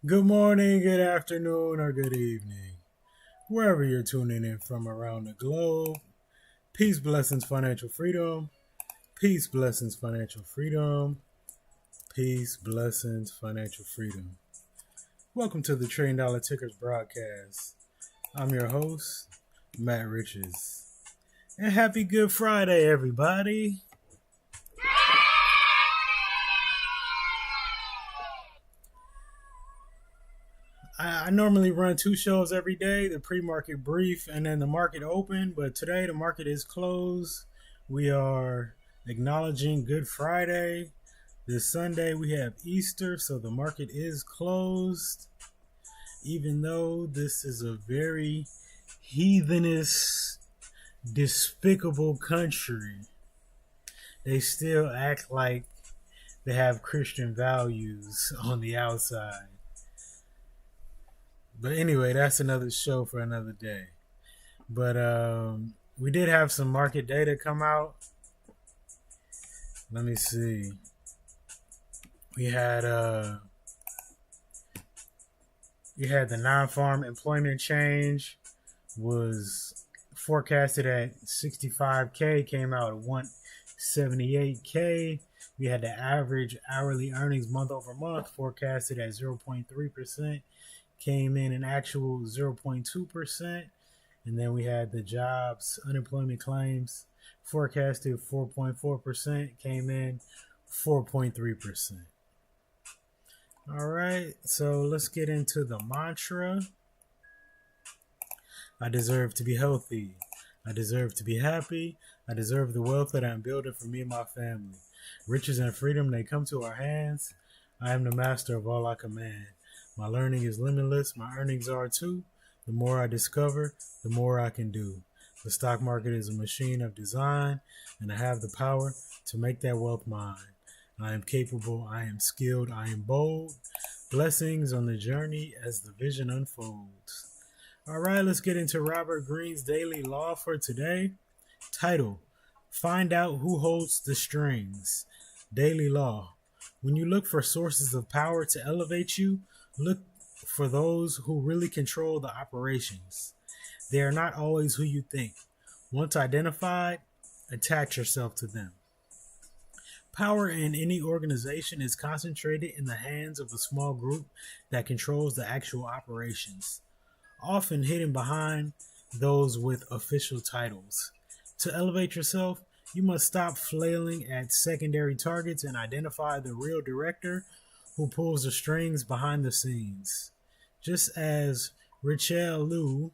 Good morning, good afternoon, or good evening, wherever you're tuning in from around the globe. Peace, blessings, financial freedom. Peace, blessings, financial freedom. Peace, blessings, financial freedom. Welcome to the $1 Trillion Tickers broadcast. I'm your host, Matt Riches. And happy Good Friday, everybody. I normally run two shows every day, the pre-market brief and then the market open, but today the market is closed. We are acknowledging Good Friday. This Sunday we have Easter, so the market is closed. Even though this is a very heathenish, despicable country, they still act like they have Christian values on the outside. But anyway, that's another show for another day. But we did have some market data come out. Let me see. We had the non-farm employment change was forecasted at 65K, came out at 178K. We had the average hourly earnings month over month forecasted at 0.3%, came in an actual 0.2%. And then we had the jobs unemployment claims forecasted 4.4%, came in 4.3%. All right, so let's get into the mantra. I deserve to be healthy. I deserve to be happy. I deserve the wealth that I'm building for me and my family. Riches and freedom, they come to our hands. I am the master of all I command. My learning is limitless. My earnings are too. The more I discover, the more I can do. The stock market is a machine of design, and I have the power to make that wealth mine. I am capable, I am skilled, I am bold. Blessings on the journey as the vision unfolds. All right, let's get into Robert Greene's daily law for today. Title: Find out who holds the strings. Daily law: when you look for sources of power to elevate you, look for those who really control the operations. They are not always who you think. Once identified, attach yourself to them. Power in any organization is concentrated in the hands of a small group that controls the actual operations, often hidden behind those with official titles. To elevate yourself, you must stop flailing at secondary targets and identify the real director who pulls the strings behind the scenes. Just as Richelieu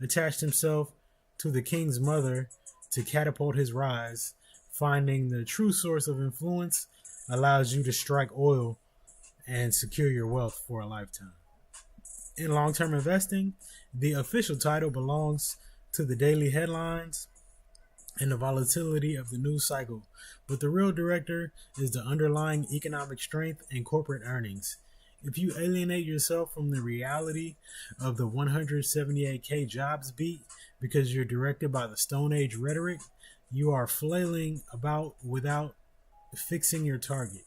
attached himself to the king's mother to catapult his rise, finding the true source of influence allows you to strike oil and secure your wealth for a lifetime. In long-term investing, the official title belongs to the daily headlines and the volatility of the news cycle, but the real director is the underlying economic strength and corporate earnings. If you alienate yourself from the reality of the 178K jobs beat because you're directed by the Stone Age rhetoric, you are flailing about without fixing your target.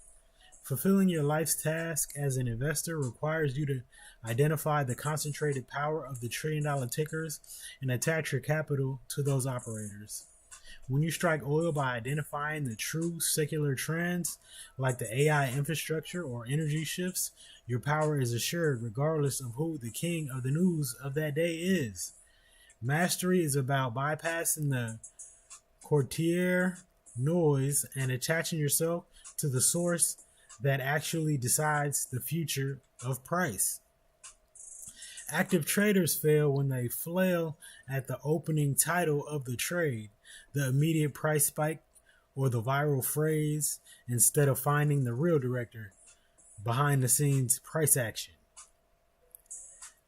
Fulfilling your life's task as an investor requires you to identify the concentrated power of the $1 Trillion tickers and attach your capital to those operators. When you strike oil by identifying the true secular trends like the AI infrastructure or energy shifts, your power is assured regardless of who the king of the news of that day is. Mastery is about bypassing the courtier noise and attaching yourself to the source that actually decides the future of price. Active traders fail when they flail at the opening title of the trade, the immediate price spike, or the viral phrase, instead of finding the real director behind the scenes price action.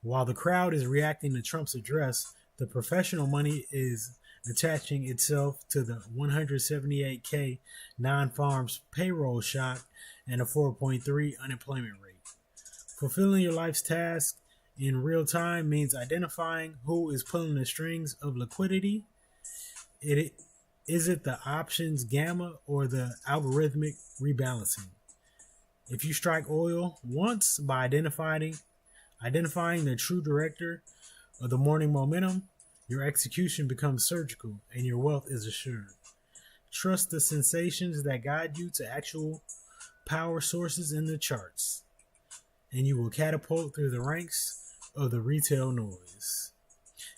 While the crowd is reacting to Trump's address, the professional money is attaching itself to the 178K non-farms payroll shock and a 4.3 unemployment rate. Fulfilling your life's task in real time means identifying who is pulling the strings of liquidity. Is it the options gamma or the algorithmic rebalancing? If you strike oil once by Identifying the true director of the morning momentum, your execution becomes surgical and your wealth is assured. Trust the sensations that guide you to actual power sources in the charts, and you will catapult through the ranks of the retail noise.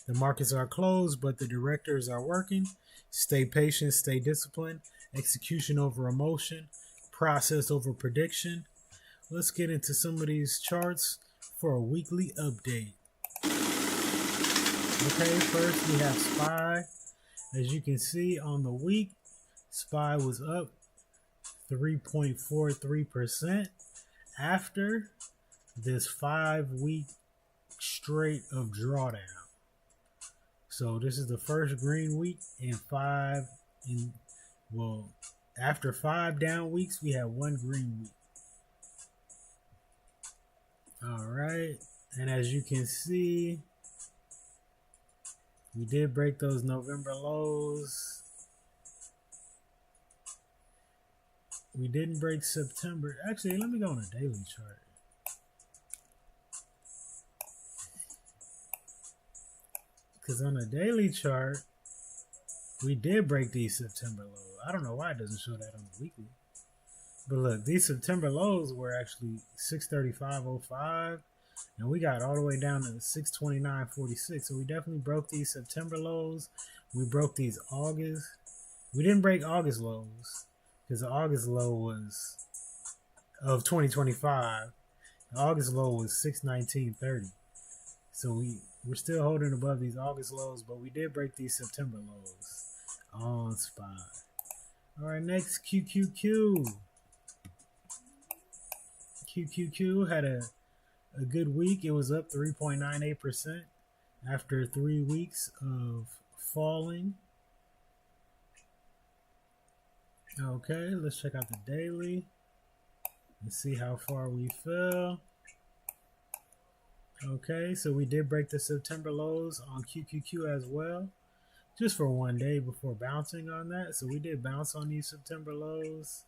The markets are closed, but the directors are working. Stay patient, stay disciplined. Execution over emotion, process over prediction. Let's get into some of these charts for a weekly update. Okay, first we have SPY. As you can see on the week, SPY was up 3.43% after this 5-week straight of drawdown. So this is the first green week after 5 down weeks, we have 1 green week. All right, and as you can see, we did break those November lows. We didn't break September. Actually, let me go on a daily chart. Because on a daily chart, we did break these September lows. I don't know why it doesn't show that on the weekly. But look, these September lows were actually 635.05. And we got all the way down to 629.46. So we definitely broke these September lows. We broke these August. We didn't break August lows, because the August low was of 2025. The August low was 619.30. So we're still holding above these August lows, but we did break these September lows on SPY. All right, next, QQQ. QQQ had a good week. It was up 3.98% after 3 weeks of falling. Okay, let's check out the daily and see how far we fell. Okay, so we did break the September lows on QQQ as well, just for 1 day before bouncing on that. So we did bounce on these September lows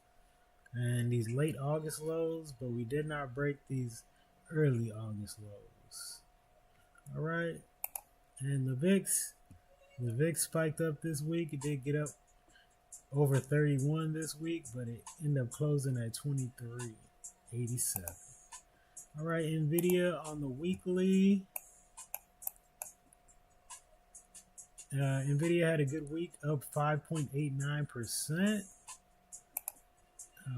and these late August lows, but we did not break these early August lows. All right, and the VIX spiked up this week. It did get up over 31 this week, but it ended up closing at 23.87. All right, NVIDIA on the weekly. NVIDIA had a good week, up 5.89%.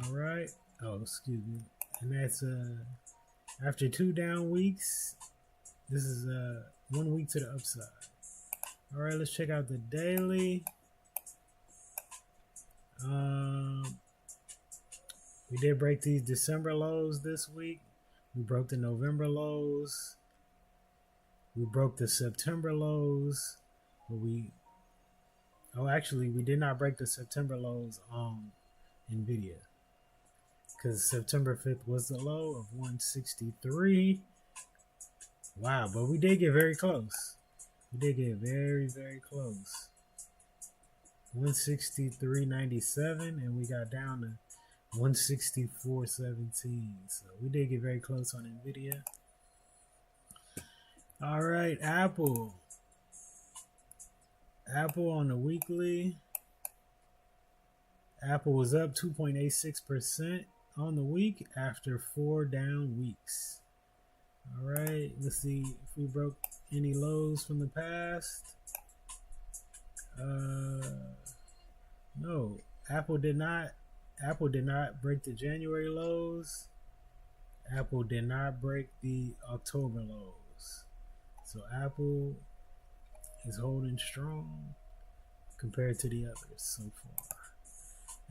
All right. Oh, excuse me. And that's after 2 down weeks. This is 1 week to the upside. All right, let's check out the daily. We did break these December lows this week. We broke the November lows. We broke the September lows. But we did not break the September lows on NVIDIA, because September 5th was the low of 163. Wow, but we did get very close. We did get very, very close. 163.97, and we got down to 164.17. So we did get very close on NVIDIA. All right, Apple. Apple on the weekly. Apple was up 2.86% on the week after 4 down weeks. All right, let's see if we broke any lows from the past. No, Apple did not. Apple did not break the January lows. Apple did not break the October lows. So Apple is holding strong compared to the others so far.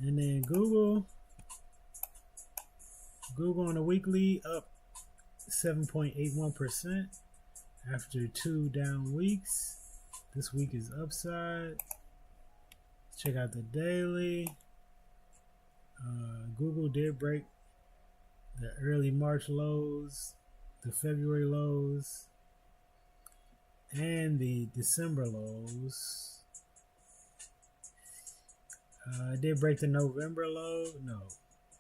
And then Google on the weekly up 7.81% after 2 down weeks. This week is upside. Check out the daily. Google did break the early March lows, the February lows, and the December lows. It did break the November low. No,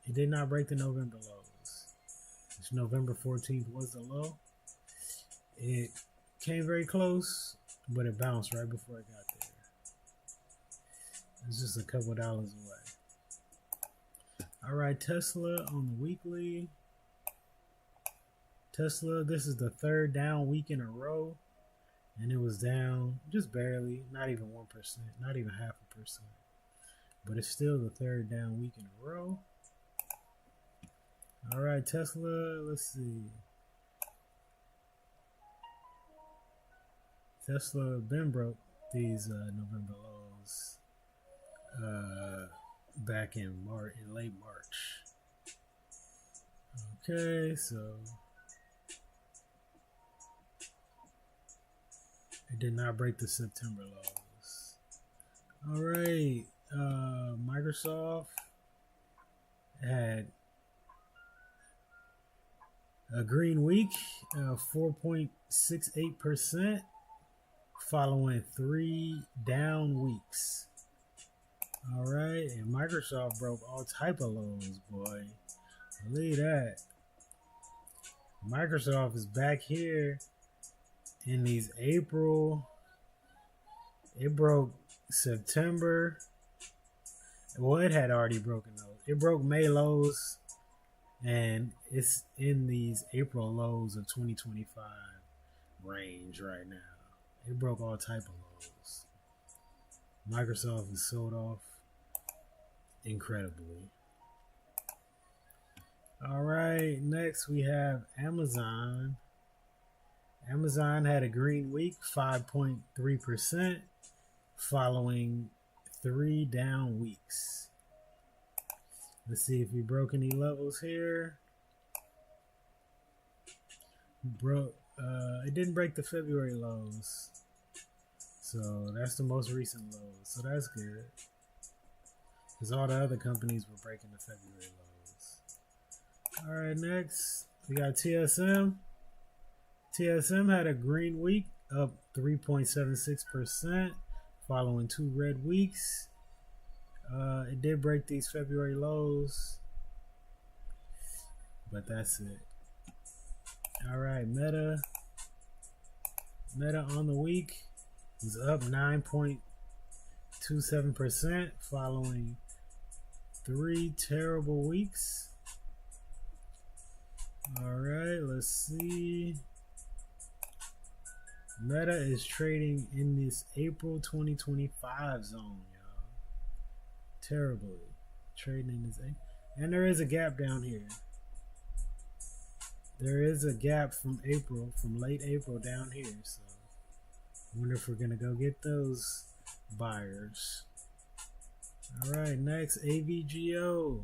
it did not break the November lows. It's November 14th was the low. It came very close, but it bounced right before it got there. It's just a couple dollars away. All right, Tesla on the weekly. Tesla, this is the third down week in a row, and it was down just barely, not even 1%, not even 0.5%, but it's still the third down week in a row. All right, Tesla, let's see. Tesla been broke these November lows back in late March. Okay, so it did not break the September lows. All right, Microsoft had a green week, 4.68%, following 3 down weeks. All right, and Microsoft broke all type of lows, boy. Believe that. Microsoft is back here in these April. It broke September. Well, it had already broken those. It broke May lows, and it's in these April lows of 2025 range right now. It broke all type of lows. Microsoft is sold off incredibly. All right, next we have Amazon. Amazon had a green week, 5.3%, following 3 down weeks. Let's see if we broke any levels here. It didn't break the February lows, so that's the most recent lows. So that's good, because all the other companies were breaking the February lows. All right, next we got TSM. TSM had a green week, up 3.76%, following 2 red weeks. It did break these February lows, but that's it. All right, Meta on the week is up 9.27%, following 3 terrible weeks. All right, let's see. Meta is trading in this April 2025 zone, y'all. Terribly trading in this, and there is a gap down here. There is a gap from late April down here. So I wonder if we're gonna go get those buyers. All right, next AVGO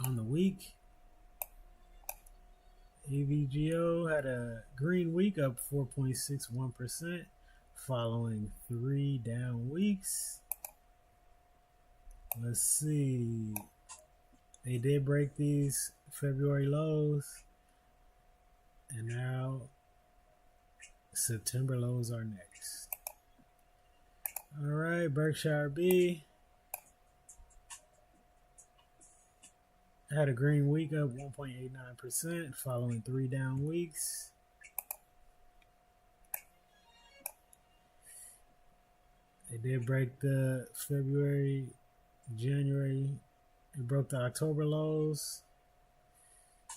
on the week. AVGO had a green week, up 4.61%, following 3 down weeks. Let's see. They did break these February lows, and now September lows are next. All right, brk.b had a green week, up 1.89%, following 3 down weeks. They did break the February, January. It broke the October lows.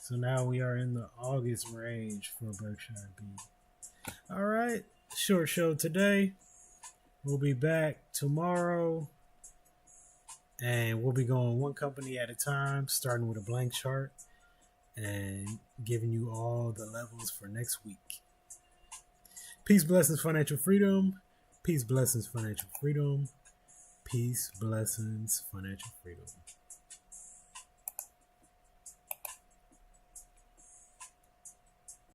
So now we are in the August range for brk.b. All right, short show today. We'll be back tomorrow, and we'll be going one company at a time, starting with a blank chart and giving you all the levels for next week. Peace, blessings, financial freedom. Peace, blessings, financial freedom. Peace, blessings, financial freedom.